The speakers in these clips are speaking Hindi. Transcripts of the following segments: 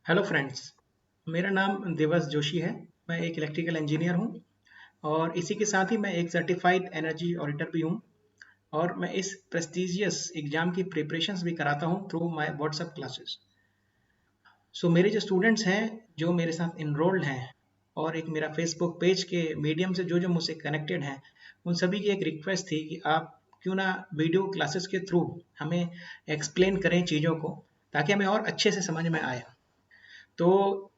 Hello friends. मेरा नाम दिवस जोशी है। मैं एक इलेक्ट्रिकल इंजीनियर हूँ और इसी के साथ ही मैं एक सर्टिफाइड एनर्जी ऑडिटर भी हूँ। और मैं इस प्रेस्टिजियस एग्जाम की प्रिपरेशंस भी कराता हूँ थ्रू माय व्हाट्सएप क्लासेस। सो मेरे जो स्टूडेंट्स हैं जो मेरे साथ इनरोल्ड हैं और एक मेरा फेसबुक पेज के मीडियम से जो जो मुझसे कनेक्टेड हैं, उन सभी की एक रिक्वेस्ट थी कि आप क्यों ना वीडियो क्लासेस के थ्रू हमें एक्सप्लेन करें चीज़ों को, ताकि हमें और अच्छे से समझ में आए। तो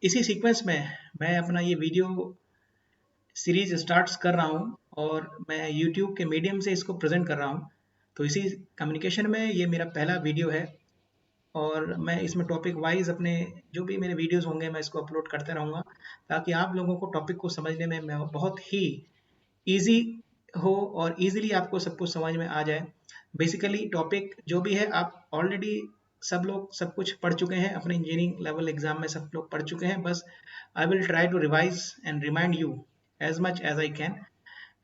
इसी सीक्वेंस में मैं अपना ये वीडियो सीरीज स्टार्ट्स कर रहा हूँ और मैं यूट्यूब के मीडियम से इसको प्रेजेंट कर रहा हूँ। तो इसी कम्युनिकेशन में ये मेरा पहला वीडियो है और मैं इसमें टॉपिक वाइज अपने जो भी मेरे वीडियोस होंगे मैं इसको अपलोड करते रहूँगा, ताकि आप लोगों को टॉपिक को समझने में मैं बहुत ही ईजी हो और इजीली आपको सब कुछ समझ में आ जाए। बेसिकली टॉपिक जो भी है आप ऑलरेडी सब लोग सब कुछ पढ़ चुके हैं, अपने इंजीनियरिंग लेवल एग्जाम में सब लोग पढ़ चुके हैं। बस I will try to revise and remind you as much as I can.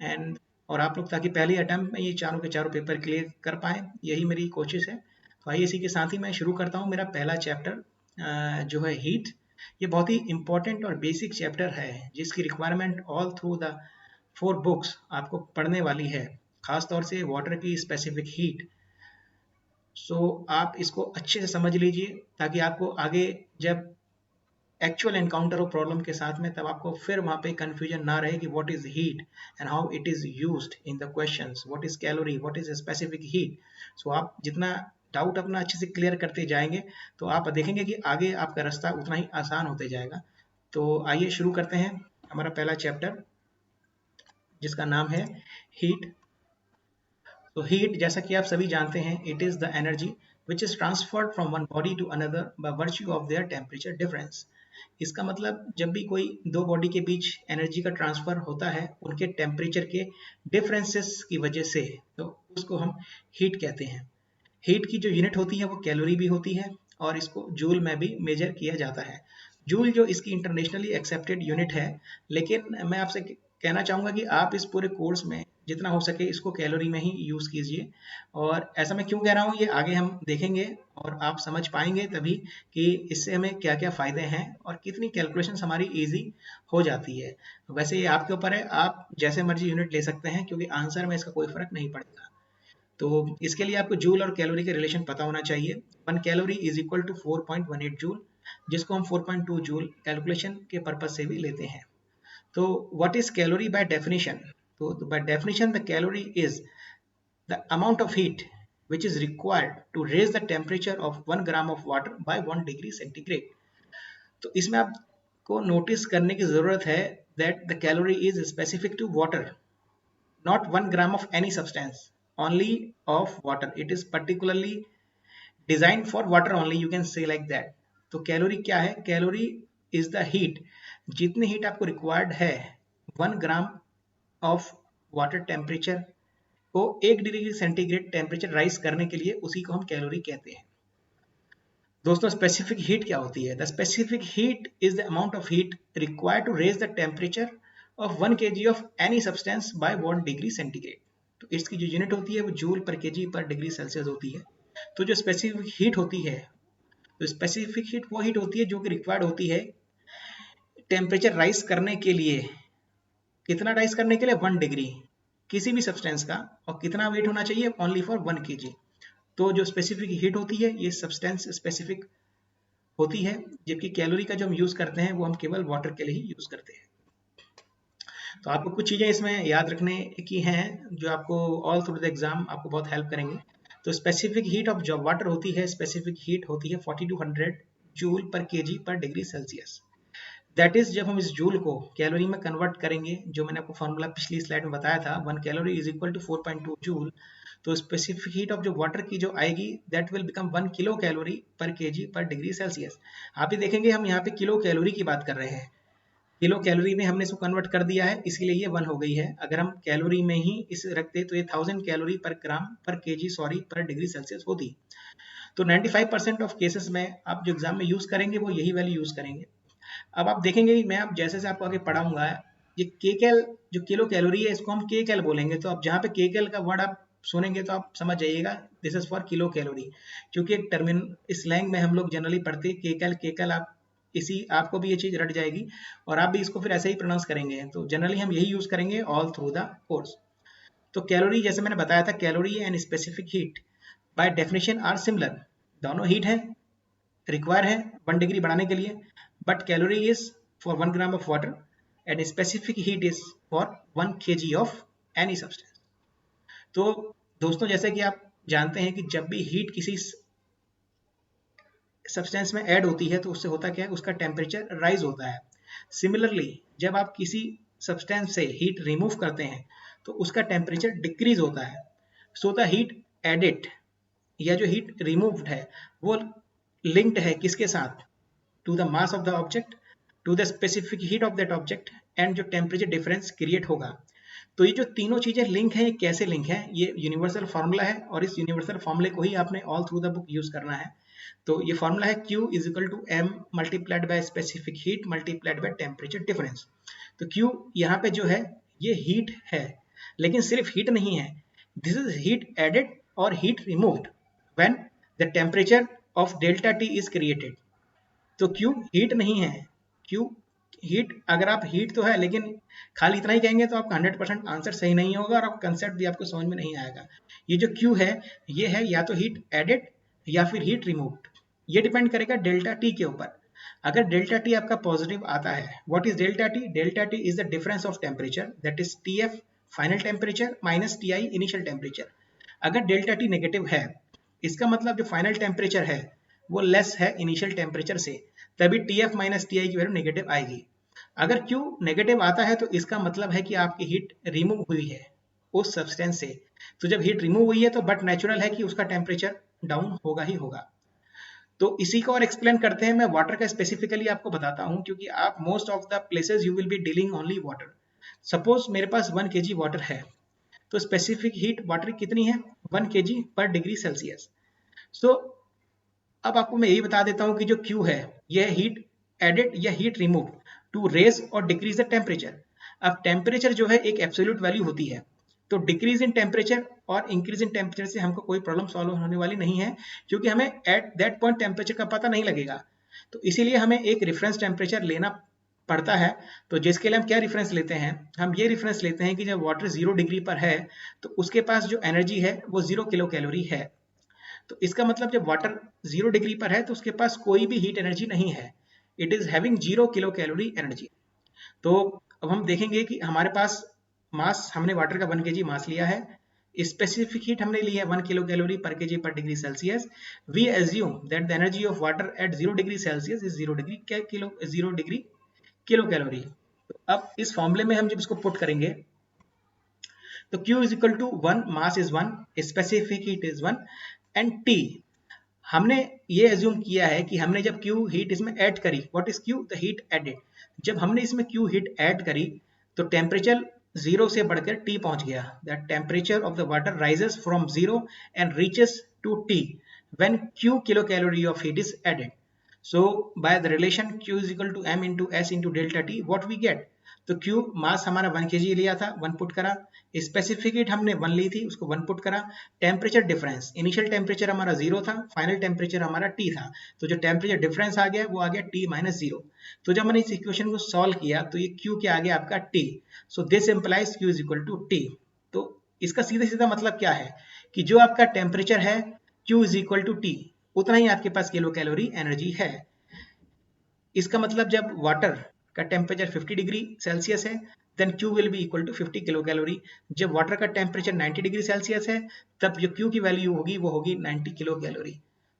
And और आप लोग ताकि पहली अटेम्प्ट में ये चारों के चारों पेपर क्लियर कर पाएँ, यही मेरी कोशिश है। तो आइए इसी के साथ ही मैं शुरू करता हूँ मेरा पहला चैप्टर जो है हीट। ये बहुत ही इंपॉर्टेंट और बेसिक चैप्टर है जिसकी requirement all through the 4 books आपको पढ़ने वाली है, खास तौर से वाटर की स्पेसिफिक हीट। सो आप इसको अच्छे से समझ लीजिए ताकि आपको आगे जब एक्चुअल एनकाउंटर हो प्रॉब्लम के साथ में, तब आपको फिर वहाँ पे कंफ्यूजन ना रहे कि what is heat and how it is used in the questions, what is calorie, what is specific heat. So आप जितना डाउट अपना अच्छे से क्लियर करते जाएंगे तो आप देखेंगे कि आगे आपका रास्ता उतना ही आसान होते जाएगा। तो आइए शुरू करते हैं हमारा पहला चैप्टर, जिसका नाम है हीट। तो हीट, जैसा कि आप सभी जानते हैं, it is the energy which is transferred from one body to another by virtue of their temperature difference. इसका मतलब जब भी कोई दो बॉडी के बीच एनर्जी का ट्रांसफर होता है उनके टेम्परेचर के डिफरेंसेस की वजह से, तो उसको हम हीट कहते हैं। हीट की जो यूनिट होती है वो कैलोरी भी होती है और इसको जूल में भी मेजर किया जाता है। जूल जो इसकी इंटरनेशनली एक्सेप्टेड यूनिट है, लेकिन मैं आपसे कहना चाहूँगा कि आप इस पूरे कोर्स में जितना हो सके इसको कैलोरी में ही यूज़ कीजिए। और ऐसा मैं क्यों कह रहा हूँ ये आगे हम देखेंगे और आप समझ पाएंगे तभी कि इससे हमें क्या क्या फ़ायदे हैं और कितनी कैलकुलेशंस हमारी ईजी हो जाती है। वैसे ये आपके ऊपर है, आप जैसे मर्जी यूनिट ले सकते हैं क्योंकि आंसर में इसका कोई फ़र्क नहीं पड़ेगा। तो इसके लिए आपको जूल और कैलोरी के रिलेशन पता होना चाहिए। 1 calorie is equal to 4.18 joule, जिसको हम 4.2 जूल कैलकुलेशन के पर्पज से भी लेते हैं। तो what is calorie by definition? तो by definition the calorie is the amount of heat which is required to raise the temperature of 1 gram of water by 1 degree centigrade। तो इसमें आपको नोटिस करने की जरूरत है that the calorie is specific to water, not 1 gram of any substance, only of water, it is particularly designed for water only, you can say like that। तो कैलोरी क्या है? कैलोरी इज द हीट, जितनी हीट आपको रिक्वायर्ड है 1 ग्राम ऑफ वाटर टेम्परेचर को 1 डिग्री सेंटीग्रेड टेम्परेचर राइज करने के लिए, उसी को हम कैलोरी कहते हैं। दोस्तों, स्पेसिफिक हीट क्या होती है? The specific heat is the amount of heat required to raise the temperature of 1 kg of any substance by 1 degree centigrade. तो इसकी जो यूनिट होती है वो जूल पर केजी पर डिग्री सेल्सियस होती है। तो जो स्पेसिफिक हीट होती है, तो स्पेसिफिक हीट वो हीट होती है जो कि रिक्वायर्ड होती है टेम्परेचर राइज करने के लिए। कितना राइज करने के लिए? 1 डिग्री किसी भी सब्सटेंस का। और कितना वेट होना चाहिए? Only for 1 kg। तो जो स्पेसिफिक हीट होती है ये सब्सटेंस स्पेसिफिक होती है, जबकि कैलोरी का जो हम यूज करते हैं वो हम केवल वाटर के लिए ही यूज करते हैं। तो आपको कुछ चीजें इसमें याद रखने की हैं जो आपको ऑल थ्रू द एग्जाम आपको बहुत हेल्प करेंगे। तो स्पेसिफिक हीट ऑफ जो वाटर होती है, स्पेसिफिक हीट होती है 4200 जूल पर केजी पर डिग्री सेल्सियस। दैट इज, जब हम इस जूल को कैलोरी में कन्वर्ट करेंगे, जो मैंने आपको फॉर्मूला पिछली स्लाइड में बताया था, 1 calorie is equal to 4.2 joule. तो स्पेसिफिक हीट ऑफ जो वाटर की जो आएगी that will become 1 kilo calorie पर केजी पर डिग्री सेल्सियस। आप ही देखेंगे हम यहाँ पे किलो कैलोरी की बात कर रहे हैं, किलो कैलोरी में हमने इसको कन्वर्ट कर दिया है, इसलिए ये 1 हो गई है। अगर हम कैलोरी में ही इसे रखते तो ये 1000 कैलोरी पर ग्राम पर केजी सॉरी पर डिग्री सेल्सियस होती। तो 95% ऑफ केसेस में आप जो एग्जाम में यूज करेंगे वो यही वैल्यू यूज करेंगे। अब आप देखेंगे कि मैं आप जैसे से आपको आगे पढ़ाऊंगा, ये के कैल जो किलो कैलोरी है इसको हम के कैल बोलेंगे। तो अब जहाँ पे के कैल का वर्ड आप सुनेंगे तो आप समझ जाइएगा this is for kilo calorie, क्योंकि एक टर्मिन स्लैंग में हम लोग जनरली पढ़ते हैं के कैल। के कैल आप इसी आपको भी ये चीज रट जाएगी और आप भी इसको फिर ऐसे ही प्रोनाउंस करेंगे। तो जनरली हम यही यूज करेंगे ऑल थ्रू द कोर्स। तो कैलोरी जैसे मैंने बताया था, calorie and specific heat by definition are similar. दोनों हीट है, रिक्वायर है 1 डिग्री बढ़ाने के लिए, but calorie is for 1 gram of water and specific heat is for 1 kg of any substance. तो दोस्तों जैसे कि आप जानते हैं कि जब भी हीट किसी सब्सटेंस में ऐड होती है तो उससे होता क्या है, उसका टेम्परेचर राइज होता है। सिमिलरली जब आप किसी सब्सटेंस से हीट रिमूव करते हैं तो उसका टेम्परेचर डिक्रीज होता है। सो द हीट एडिड या जो हीट रिमूव्ड है वो लिंक्ड है किसके साथ, to the mass of the object, to the specific heat of that object and जो टेम्परेचर डिफरेंस क्रिएट होगा। तो ये जो तीनों चीजें लिंक है, ये कैसे लिंक है, ये यूनिवर्सल फॉर्मूला है और इस यूनिवर्सल फॉर्मूले को ही आपने all through the book use करना है। तो ये फॉर्मूला है Q is equal to M multiplied by specific heat multiplied by temperature difference. तो Q यहाँ पे जो है ये हीट है, लेकिन सिर्फ हीट नहीं है, दिस इज हीट एडेड और heat removed when the temperature of delta T is created. तो Q हीट नहीं है, Q हीट, अगर आप हीट तो है लेकिन खाली इतना ही कहेंगे तो आपका 100% आंसर सही नहीं होगा और कंसेप्ट भी आपको समझ में नहीं आएगा। ये जो Q है ये है या तो हीट एडेड या फिर हीट रिमूव्ड, ये डिपेंड करेगा डेल्टा टी के ऊपर। अगर डेल्टा टी आपका पॉजिटिव आता है, what is delta T, delta T is the difference of temperature that is TF final temperature minus TI initial temperature. अगर डेल्टा टी नेगेटिव है इसका मतलब जो फाइनल टेम्परेचर है वो लेस है इनिशियल टेम्परेचर से, तभी TF माइनस TI की वैल्यू नेगेटिव आएगी। अगर Q नेगेटिव आता है तो इसका मतलब है कि आपकी हीट रिमूव हुई है उस सब्सटेंस से। तो जब हीट रिमूव हुई है तो बट नेचुरल है कि उसका टेम्परेचर डाउन होगा ही होगा। तो इसी को और एक्सप्लेन करते हैं, मैं वाटर का स्पेसिफिकली आपको बताता हूं क्योंकि आप most of the places you will be dealing only water. Suppose मेरे पास 1 kg वाटर है, तो स्पेसिफिक हीट वाटर कितनी है, 1 kg पर डिग्री सेल्सियस। सो अब आपको मैं यही बता देता हूं कि जो Q है यह हीट एडेड या हीट रिमूव टू रेज और डिक्रीज द टेम्परेचर। अब टेम्परेचर जो है एक एब्सोल्यूट वैल्यू होती है, तो डिक्रीज इन टेम्परेचर और इंक्रीज इन टेम्परेचर से हमको कोई प्रॉब्लम सॉल्व होने वाली नहीं है, क्योंकि हमें एट दैट पॉइंट टेम्परेचर का पता नहीं लगेगा। तो इसीलिए हमें एक रेफरेंस टेम्परेचर लेना पड़ता है। तो जिसके लिए हम क्या रेफरेंस लेते हैं, हम ये रेफरेंस लेते हैं कि जब वाटर 0 डिग्री पर है तो उसके पास जो एनर्जी है वो 0 किलो कैलोरी है। तो इसका मतलब जब वाटर 0 डिग्री पर है तो उसके पास कोई भी हीट एनर्जी नहीं है, it is having 0 kilo calorie energy. तो अब हम देखेंगे कि हमारे पास मास, हमने वाटर का 1 kg मास लिया है, स्पेसिफिक हीट हमने ली है 1 किलो कैलोरी पर केजी पर degree Celsius. We assume that the energy of water at 0 degree Celsius is 0 degree तो अब इस फॉर्मूले में हम जब इसको पुट करेंगे तो Q is equal to 1, mass is 1, specific heat is 1 and T। हमने ये एज्यूम किया है कि हमने जब Q हीट इसमें ऐड करी, what is Q, the heat added. जब हमने इसमें Q हीट ऐड करी तो टेम्परेचर 0 से बढ़कर T पहुंच गया। The temperature of the water rises from 0 and reaches to T when Q kilo calorie of heat is added. So by the relation Q is equal to M into S into delta T, what we get? तो Q मास हमारा 1 kg लिया था, 1 पुट करा, स्पेसिफिक हीट हमने 1 ली थी, उसको 1 पुट करा, टेम्परेचर डिफरेंस, इनिशियल टेम्परेचर हमारा 0 था, फाइनल टेम्परेचर हमारा T था, तो जो टेम्परेचर डिफरेंस आ गया वो आ गया T माइनस 0। तो जब मैंने इस इक्वेशन को सॉल्व किया तो ये Q क्या आ गया आपका T। So this implies Q is equal to T। तो इसका सीधा सीधा मतलब क्या है कि जो आपका टेम्परेचर है Q is equal to T, उतना ही आपके पास किलो कैलोरी एनर्जी है। इसका मतलब जब वाटर का टेम्परेचर 50 डिग्री सेल्सियस है then Q will be equal to 50 kilo calorie. जब वाटर का टेम्परेचर 90 डिग्री सेल्सियस है तब जो Q की वैल्यू होगी वो होगी 90 किलो कैलोरी।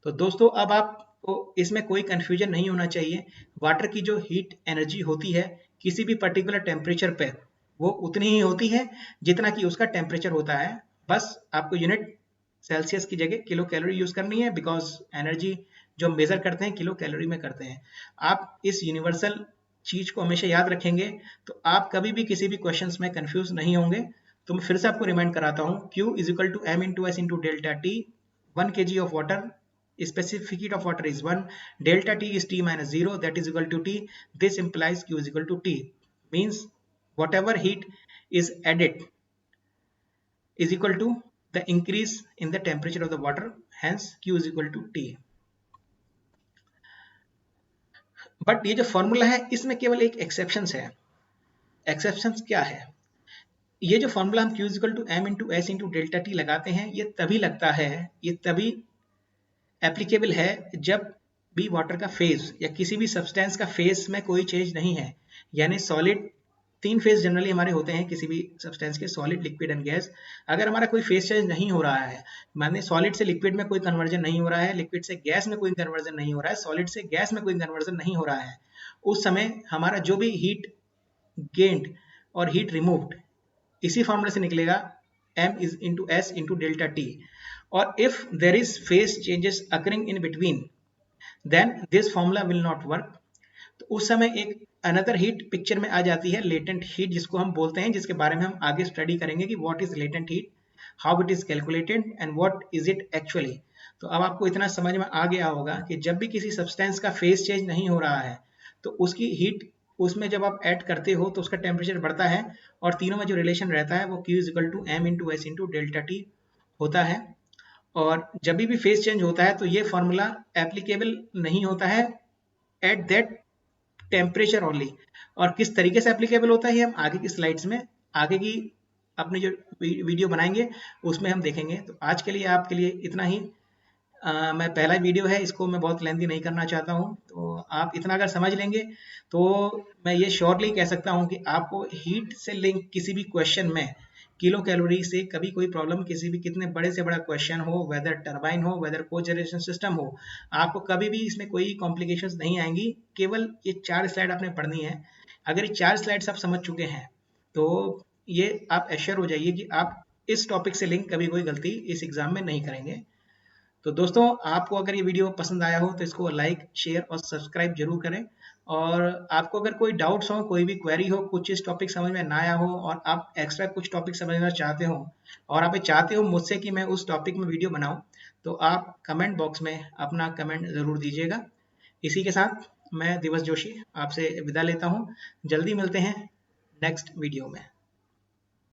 तो दोस्तों अब आपको इसमें कोई कंफ्यूजन नहीं होना चाहिए, वाटर की जो हीट एनर्जी होती है किसी भी पर्टिकुलर टेम्परेचर पे वो उतनी ही होती है जितना कि उसका टेम्परेचर होता है। बस आपको यूनिट सेल्सियस की जगह किलो कैलोरी यूज करनी है, बिकॉज एनर्जी जो हम मेजर करते हैं किलो कैलोरी में करते हैं। आप इस यूनिवर्सल चीज को हमेशा याद रखेंगे तो आप कभी भी किसी भी क्वेश्चंस में कंफ्यूज नहीं होंगे। तो मैं फिर से आपको रिमाइंड कराता हूँ, Q is equal to M into S into delta T, 1 kg of water, specific heat of water is 1, delta T is T minus 0, that is equal to T. This implies Q is equal to T, means whatever heat is added is equal to the increase in the temperature of the water, hence Q is equal to T. But ये जो फॉर्मूला है इसमें केवल एक एक्सेप्शंस है। एक्सेप्शंस क्या है? ये जो फॉर्मूला हम Q equal to M into S into delta T लगाते हैं, ये तभी लगता है, ये तभी एप्लीकेबल है जब भी वाटर का फेज या किसी भी सब्सटेंस का फेज में कोई चेंज नहीं है। यानी सॉलिड, तीन फेज जनरली हमारे होते हैं किसी भी सब्सटेंस के, सॉलिड, लिक्विड एंड गैस। अगर हमारा कोई फेज चेंज नहीं हो रहा है, माने सॉलिड से लिक्विड में कोई कन्वर्जन नहीं हो रहा है, लिक्विड से गैस में कोई कन्वर्जन नहीं हो रहा है, सॉलिड से गैस में कोई कन्वर्जन नहीं हो रहा है, उस समय हमारा जो भी हीट गेन्ड और हीट रिमूव्ड इसी फॉर्मूले से निकलेगा, m is into s into delta t। और if there is phase changes occurring in between, then this formula will not work। तो उस समय एक अनदर हीट पिक्चर में आ जाती है, लेटेंट हीट जिसको हम बोलते हैं, जिसके बारे में हम आगे स्टडी करेंगे कि what is latent heat, how it is calculated and what is it actually. तो अब आपको इतना समझ में आ गया होगा कि जब भी किसी सब्सटेंस का फेज चेंज नहीं हो रहा है तो उसकी हीट, उसमें जब आप ऐड करते हो तो उसका टेम्परेचर बढ़ता है, और तीनों में जो रिलेशन रहता है वो Q is equal to M into S into delta T होता है। और जब भी फेज चेंज होता है तो ये फॉर्मूला एप्लीकेबल नहीं होता है एट दैट टेम्परेचर ओनली। और किस तरीके से एप्लीकेबल होता है ये हम आगे की स्लाइड्स में, आगे की अपनी जो वीडियो बनाएंगे उसमें हम देखेंगे। तो आज के लिए आपके लिए इतना ही। मैं पहला वीडियो है, इसको मैं बहुत लेंथी नहीं करना चाहता हूँ, तो आप इतना अगर समझ लेंगे तो मैं ये श्योरली कह सकता हूँ कि आपको हीट से लिंक किसी भी क्वेश्चन में, किलो कैलोरी से कभी कोई प्रॉब्लम, किसी भी कितने बड़े से बड़ा क्वेश्चन हो, वेदर टरबाइन हो, वेदर कोजनरेशन सिस्टम हो, आपको कभी भी इसमें कोई कॉम्प्लिकेशंस नहीं आएंगी। केवल ये 4 स्लाइड आपने पढ़नी है। अगर ये 4 स्लाइड्स आप समझ चुके हैं तो ये आप एश्योर हो जाइए कि आप इस टॉपिक से लिंक कभी कोई गलती इस एग्जाम में नहीं करेंगे। तो दोस्तों, आपको अगर ये वीडियो पसंद आया हो तो इसको लाइक, शेयर और सब्सक्राइब जरूर करें। और आपको अगर कोई डाउट्स हो, कोई भी क्वेरी हो, कुछ इस टॉपिक समझ में ना आया हो और आप एक्स्ट्रा कुछ टॉपिक समझना चाहते हो और आप ये चाहते हो मुझसे कि मैं उस टॉपिक में वीडियो बनाऊं, तो आप कमेंट बॉक्स में अपना कमेंट ज़रूर दीजिएगा। इसी के साथ मैं दिवस जोशी आपसे विदा लेता हूँ। जल्दी मिलते हैं नेक्स्ट वीडियो में।